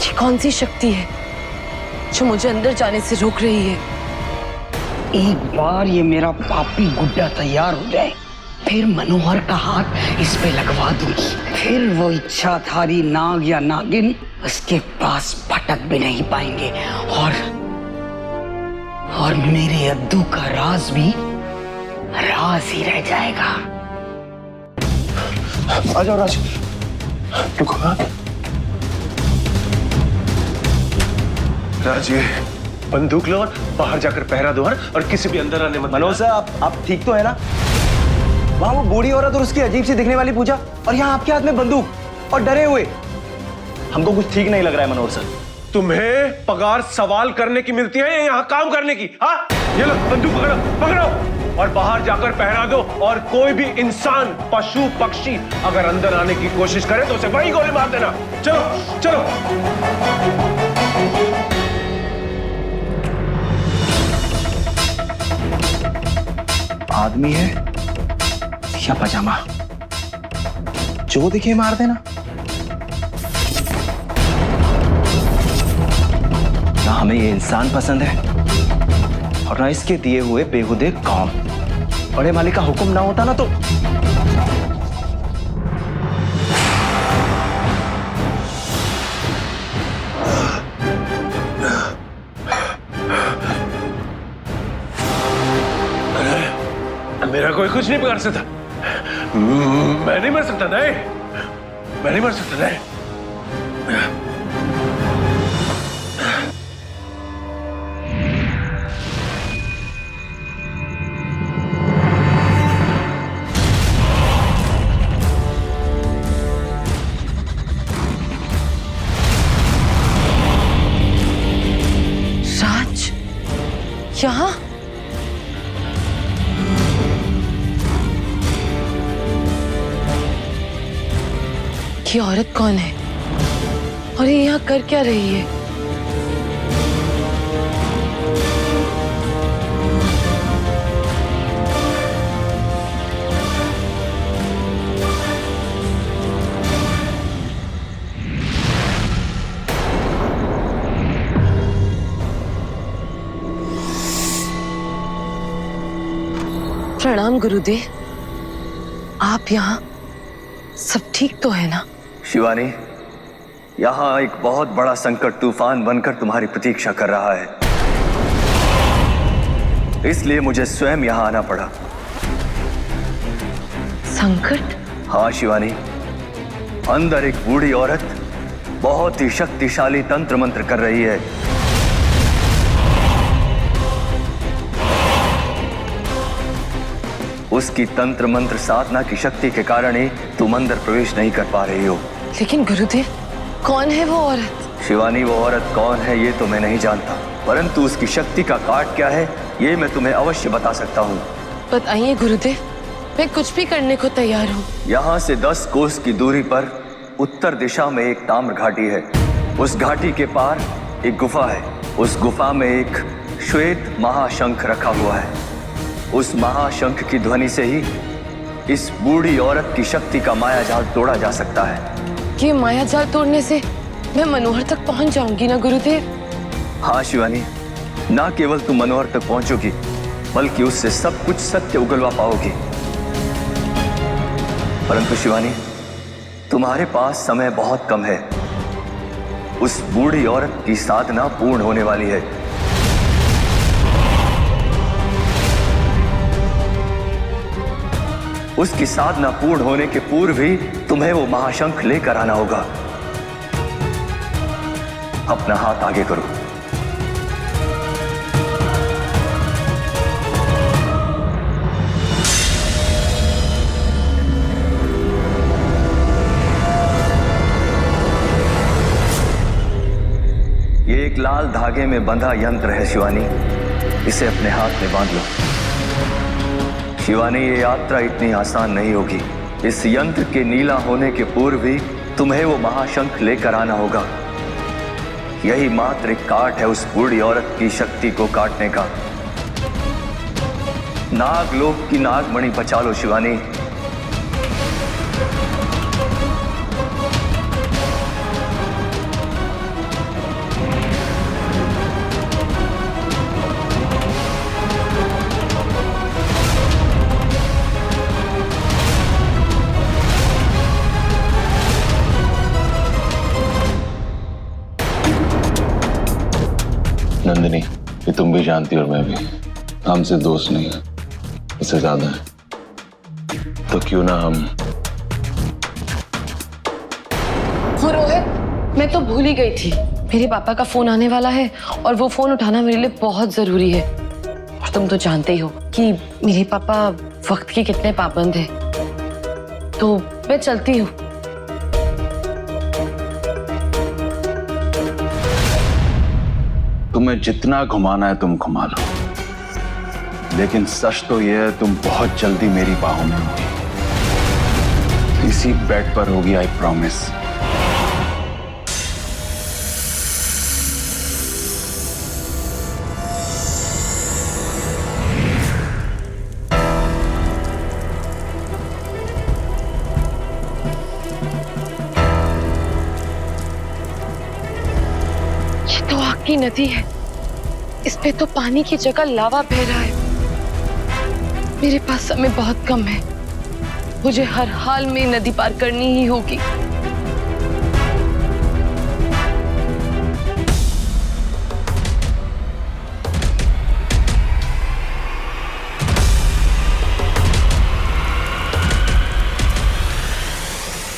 ये कौन सी शक्ति है जो मुझे अंदर जाने से रोक रही है? एक बार ये मेरा पापी गुड्डा तैयार हो जाए, फिर मनोहर का हाथ इस पे लगवा दूंगी। फिर वो इच्छाधारी नाग या नागिन उसके पास भटक भी नहीं पाएंगे और मेरे अद्दू का राज भी राज ही रह जाएगा। आ जाओ राज, रुको। राज, ये बंदूक लो और बाहर जाकर पहरा दो और किसी भी अंदर आने मत। मनोज सर, आप ठीक तो है ना? वहां वो बूढ़ी औरत और उसकी अजीब सी दिखने वाली पूजा, और यहाँ आपके हाथ में बंदूक और डरे हुए। हमको कुछ ठीक नहीं लग रहा है मनोज सर। तुम्हें पगार सवाल करने की मिलती है या यहाँ काम करने की? हाँ, ये लो बंदूक पकड़ो, पकड़ो और बाहर जाकर पहरा दो। और कोई भी इंसान, पशु, पक्षी अगर अंदर आने की कोशिश करे तो उसे वहीं गोली मार देना। चलो चलो। आदमी है या पजामा, जो दिखे मार देना। ना हमें ये इंसान पसंद है और ना इसके दिए हुए बेहुदे काम। बड़े मालिक का हुक्म ना होता ना तो मेरा कोई कुछ नहीं कर सकता। मैं नहीं मर सकता। नहीं, मैं नहीं मर सकता। नहीं। राज, यहाँ? ये औरत कौन है और ये यहाँ कर क्या रही है? प्रणाम गुरुदेव, आप यहाँ? सब ठीक तो है ना? शिवानी, यहाँ एक बहुत बड़ा संकट तूफान बनकर तुम्हारी प्रतीक्षा कर रहा है, इसलिए मुझे स्वयं यहाँ आना पड़ा। संकट? हाँ शिवानी, अंदर एक बूढ़ी औरत बहुत ही शक्तिशाली तंत्र मंत्र कर रही है। उसकी तंत्र मंत्र साधना की शक्ति के कारण ही तुम अंदर प्रवेश नहीं कर पा रही हो। लेकिन गुरुदेव, कौन है वो औरत? शिवानी, वो औरत कौन है ये तो मैं नहीं जानता, परंतु उसकी शक्ति का काट क्या है ये मैं तुम्हें अवश्य बता सकता हूँ। बताइए गुरुदेव, मैं कुछ भी करने को तैयार हूँ। यहाँ से 10 कोस की दूरी पर उत्तर दिशा में एक ताम्र घाटी है। उस घाटी के पार एक गुफा है। उस गुफा में एक श्वेत महाशंख रखा हुआ है। उस महाशंख की ध्वनि से ही इस बूढ़ी औरत की शक्ति का मायाजाल तोड़ा जा सकता है। ये मायाजाल तोड़ने से मैं मनोहर तक पहुंच जाऊंगी ना गुरुदेव? हाँ शिवानी, ना केवल तुम मनोहर तक पहुंचोगी बल्कि उससे सब कुछ सत्य उगलवा पाओगी। परंतु शिवानी, तुम्हारे पास समय बहुत कम है। उस बूढ़ी औरत की साधना पूर्ण होने वाली है। उसकी साधना पूर्ण होने के पूर्व ही तुम्हें वो महाशंख लेकर आना होगा। अपना हाथ आगे करो। ये एक लाल धागे में बंधा यंत्र है शिवानी, इसे अपने हाथ में बांध लो। शिवानी, ये यात्रा इतनी आसान नहीं होगी। इस यंत्र के नीला होने के पूर्व ही तुम्हें वो महाशंख लेकर आना होगा। यही मात्र एक काट है उस बूढ़ी औरत की शक्ति को काटने का। नागलोक की नागमणि बचा लो शिवानी। नंदिनी, ये तुम भी जानती हो और मैं भी, हमसे दोस्त नहीं है, इससे ज्यादा है। तो क्यों ना हम। रोहित, मैं तो भूल ही गई थी, मेरे पापा का फोन आने वाला है और वो फोन उठाना मेरे लिए बहुत जरूरी है। और तुम तो जानते ही हो कि मेरे पापा वक्त के कितने पाबंद हैं। तो मैं चलती हूँ। तुम्हें जितना घुमाना है तुम घुमा लो, लेकिन सच तो यह है तुम बहुत जल्दी मेरी बाहों में होगी, इसी बेड पर होगी, आई प्रॉमिस। ये तो आग की नदी है, इस पे तो पानी की जगह लावा बह रहा है। मेरे पास समय बहुत कम है, मुझे हर हाल में नदी पार करनी ही होगी।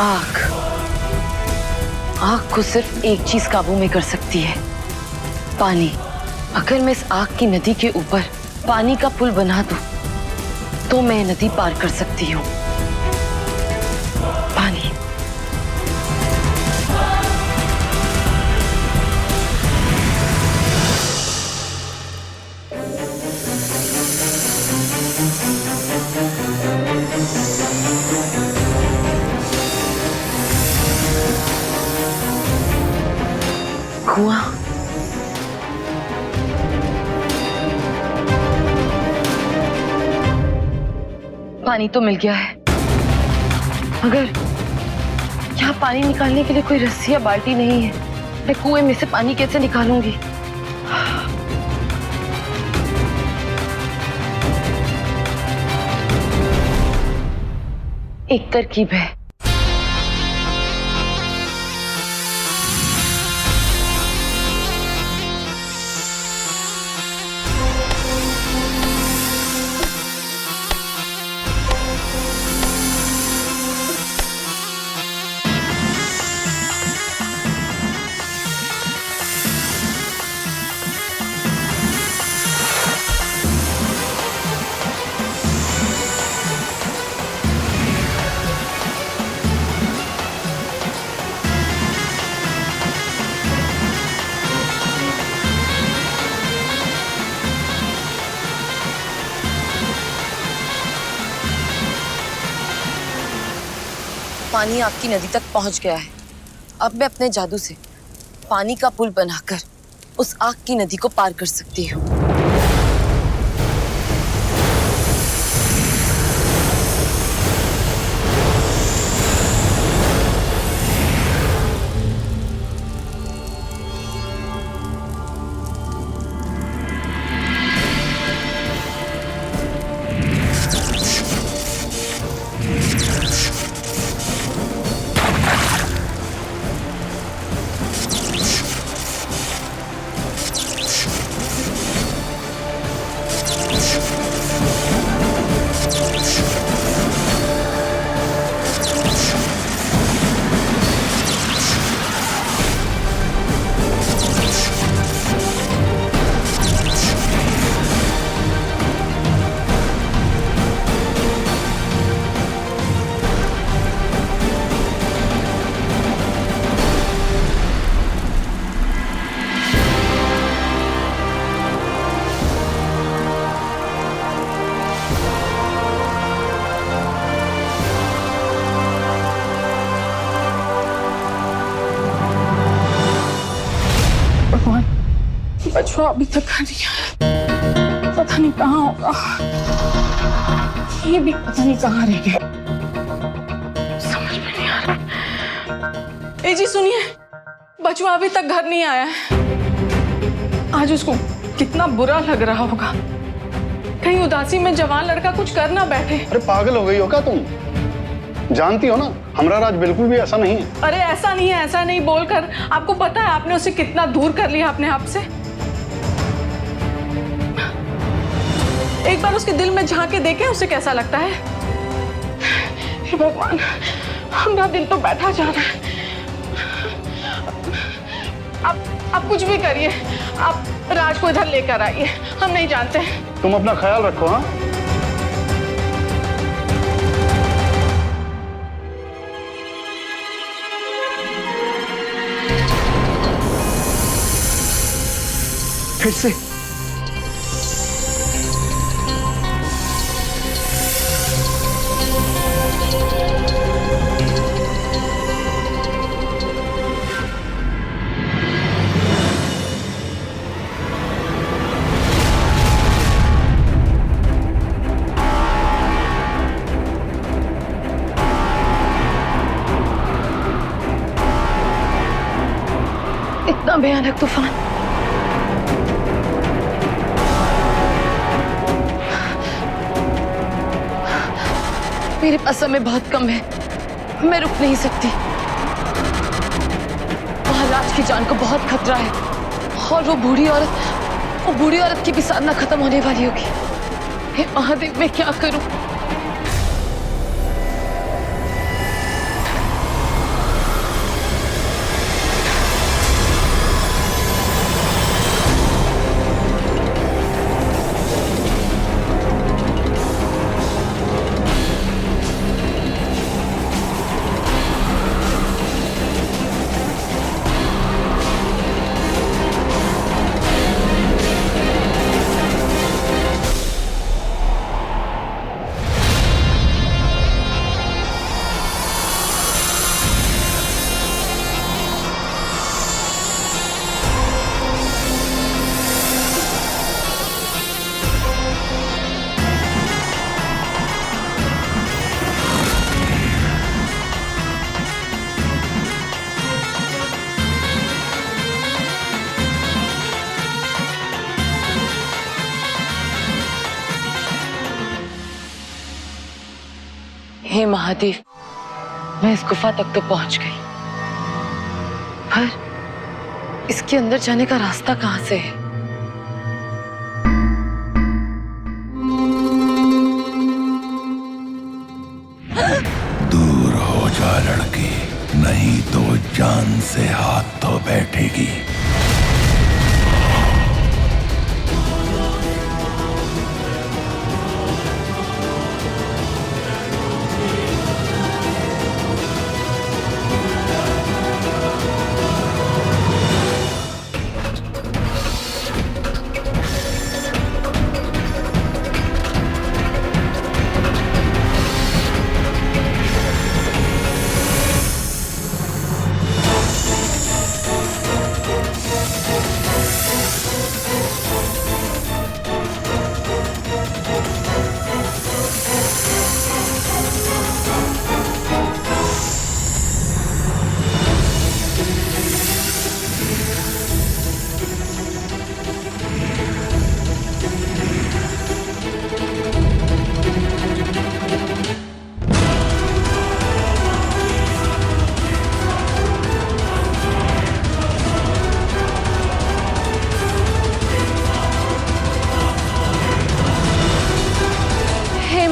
आग, आग को सिर्फ एक चीज काबू में कर सकती है, पानी। अगर मैं इस आग की नदी के ऊपर पानी का पुल बना दूं, तो मैं नदी पार कर सकती हूँ। पानी। कुआं। पानी तो मिल गया है, मगर यहाँ पानी निकालने के लिए कोई रस्सी या बाल्टी नहीं है। मैं कुएं में से पानी कैसे निकालूंगी? एक तरकीब है। पानी आपकी नदी तक पहुंच गया है। अब मैं अपने जादू से पानी का पुल बनाकर उस आग की नदी को पार कर सकती हूँ। बचवा अभी तक नहीं आया, पता नहीं कहाँ होगा। ये भी पता नहीं कहाँ रह गया, समझ में नहीं आ रहा। ए जी सुनिए, बचवा अभी तक घर नहीं आया है। आज उसको कितना बुरा लग रहा होगा, कहीं उदासी में जवान लड़का कुछ कर ना बैठे। अरे पागल हो गई हो क्या तुम? जानती हो ना हमारा राज बिल्कुल भी ऐसा नहीं है। अरे ऐसा नहीं है, ऐसा नहीं बोलकर आपको पता है आपने उसे कितना दूर कर लिया अपने आप से। एक बार उसके दिल में झांक के देखें उसे कैसा लगता है। हे भगवान, हमारा दिल तो बैठा जा रहा है। आप कुछ भी करिए, आप राज को इधर लेकर आइए, हम नहीं जानते। तुम अपना ख्याल रखो। हाँ, फिर से इतना भयानक तूफान। मेरे पास समय बहुत कम है, मैं रुक नहीं सकती। महाराज की जान को बहुत खतरा है और वो बूढ़ी औरत की भी साधना खत्म होने वाली होगी। हे महादेव, मैं क्या करूं? हे महादेव, मैं इस गुफा तक तो पहुंच गई, पर इसके अंदर जाने का रास्ता कहां से है? दूर हो जा लड़की, नहीं तो जान से हाथ धो बैठेगी।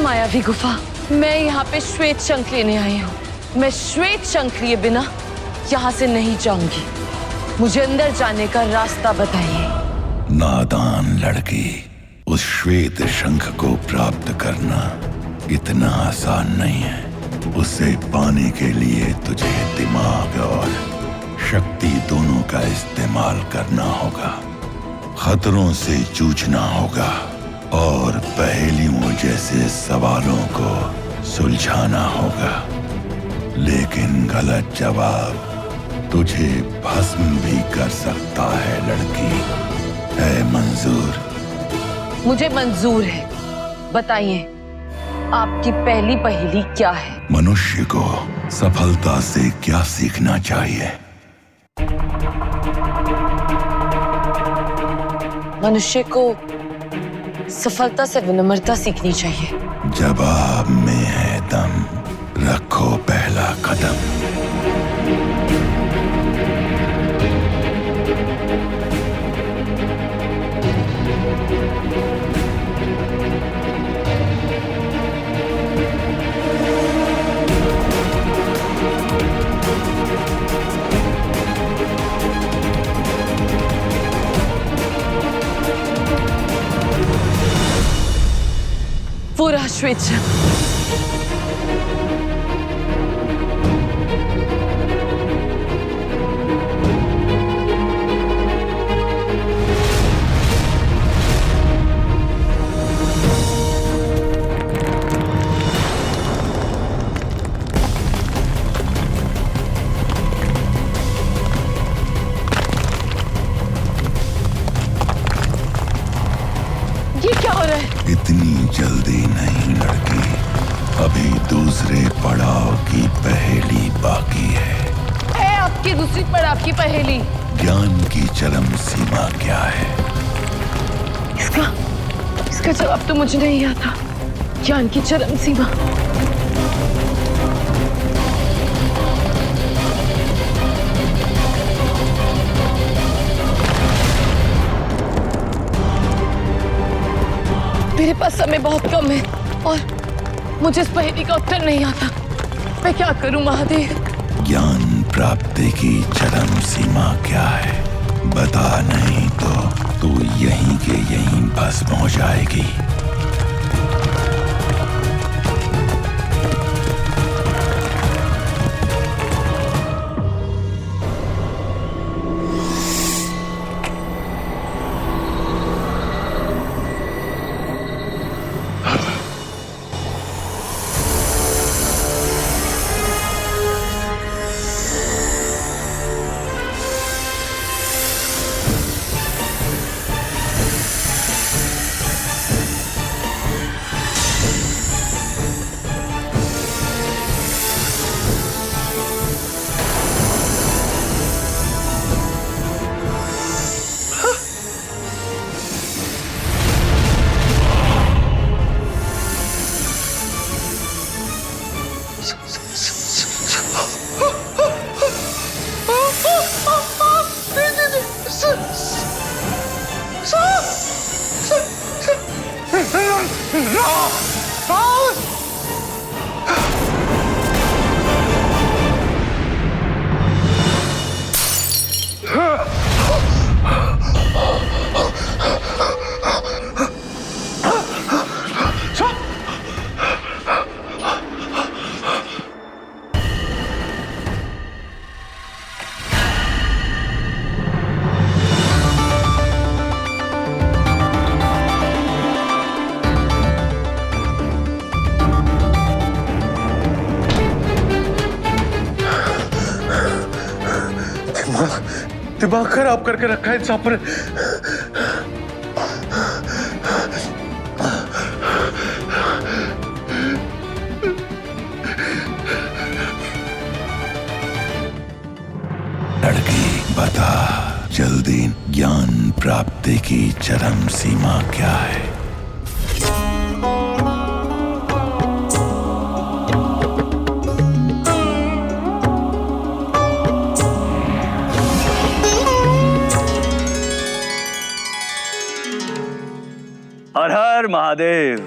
मायावी गुफा, मैं यहाँ पे श्वेत शंख लेने आई हूँ। मैं श्वेत शंख लिए बिना यहाँ से नहीं जाऊंगी। मुझे अंदर जाने का रास्ता बताइए। नादान लड़की, उस श्वेत शंख को प्राप्त करना इतना आसान नहीं है। उसे पाने के लिए तुझे दिमाग और शक्ति दोनों का इस्तेमाल करना होगा। खतरों से जूझना होगा और पहेलियों जैसे सवालों को सुलझाना होगा। लेकिन गलत जवाब तुझे भस्म भी कर सकता है लड़की। है मंजूर? मुझे मंजूर है। बताइए, आपकी पहली पहेली क्या है? मनुष्य को सफलता से क्या सीखना चाहिए? मनुष्य को सफलता से विनम्रता सीखनी चाहिए। जवाब में है दम, रखो पहला कदम। स्वेच्छा। ये क्या हो रहा है? इतनी जल्दी नहीं लड़की, अभी दूसरे पड़ाव की पहेली बाकी है। आपकी दूसरी पड़ाव की पहेली? ज्ञान की चरम सीमा क्या है? इसका जवाब तो मुझे नहीं आता। ज्ञान की चरम सीमा। मेरे पास समय बहुत कम है और मुझे इस पहेली का उत्तर नहीं आता। मैं क्या करूं महादेव? ज्ञान प्राप्ति की चरम सीमा क्या है? बता नहीं तो तू यहीं के यहीं भस्म हो जाएगी। दिमाग खराब करके रखा है इन सांप ने। लड़की बता जल्दी, ज्ञान प्राप्ति की चरम सीमा क्या है? हर हर महादेव।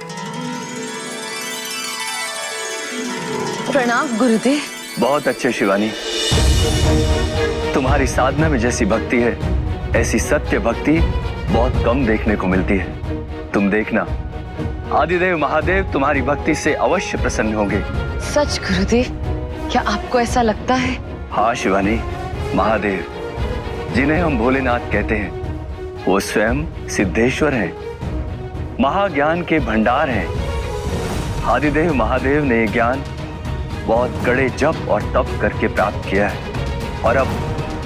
प्रणाम गुरुदेव। बहुत अच्छे शिवानी, तुम्हारी साधना में जैसी भक्ति है ऐसी सत्य भक्ति बहुत कम देखने को मिलती है। तुम देखना आदिदेव महादेव तुम्हारी भक्ति से अवश्य प्रसन्न होंगे। सच गुरुदेव, क्या आपको ऐसा लगता है? हाँ शिवानी, महादेव जिन्हें हम भोलेनाथ कहते हैं वो स्वयं सिद्धेश्वर हैं, महाज्ञान के भंडार हैं। आदिदेव महादेव ने ज्ञान बहुत कड़े जप और तप करके प्राप्त किया है और अब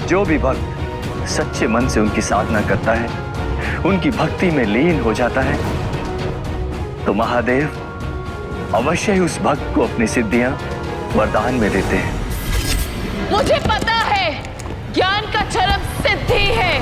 जो भी भक्त सच्चे मन से उनकी साधना करता है, उनकी भक्ति में लीन हो जाता है, तो महादेव अवश्य ही उस भक्त को अपनी सिद्धियां वरदान में देते हैं। मुझे पता है ज्ञान का चरम सिद्धि है।